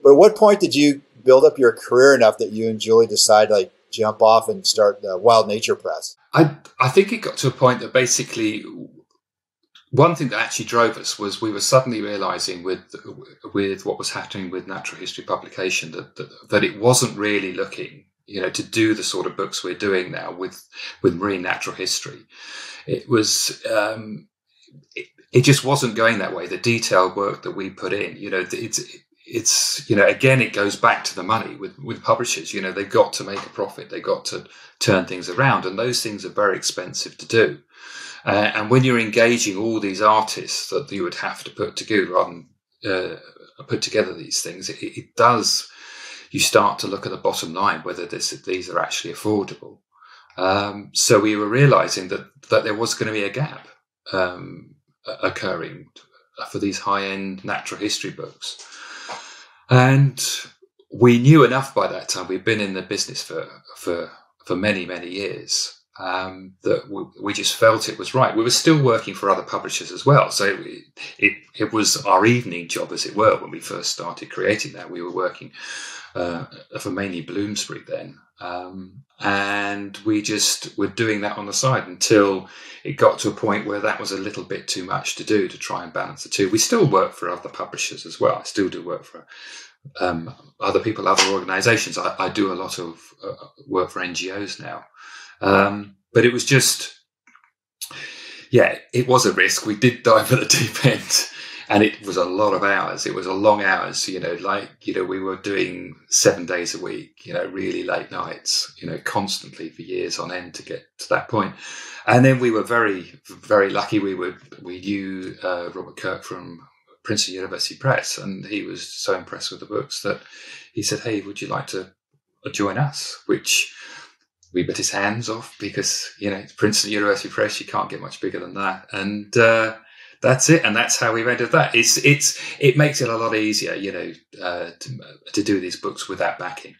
But at what point did you build up your career enough that you and Julie decide like jump off and start the Wild Nature Press? I think it got to a point that basically one thing that actually drove us was we were suddenly realizing with what was happening with natural history publication that it wasn't really looking, to do the sort of books we're doing now with marine natural history. It was, it just wasn't going that way. The detailed work that we put in, it's again, it goes back to the money with publishers. They've got to make a profit. They've got to turn things around, and those things are very expensive to do. And when you're engaging all these artists that you would have to put together these things, it does. You start to look at the bottom line, whether these are actually affordable. So we were realizing that there was going to be a gap occurring for these high-end natural history books. And we knew enough by that time. We'd been in the business for many, many years. That we just felt it was right. We were still working for other publishers as well. So it was our evening job, as it were, when we first started creating that. We were working for mainly Bloomsbury then. And we just were doing that on the side until it got to a point where that was a little bit too much to do to try and balance the two. We still work for other publishers as well. I still do work for other people, other organizations. I do a lot of work for NGOs now. But it was just, it was a risk. We did dive at the deep end, and it was a lot of hours. It was a long hours, we were doing 7 days a week, really late nights, constantly for years on end to get to that point. And then we were very, very lucky. We knew Robert Kirk from Princeton University Press, and he was so impressed with the books that he said, "Hey, would you like to join us?" Which we bit his hands off because, it's Princeton University Press. You can't get much bigger than that. And that's it. And that's how we've ended that. It makes it a lot easier, to do these books with that backing.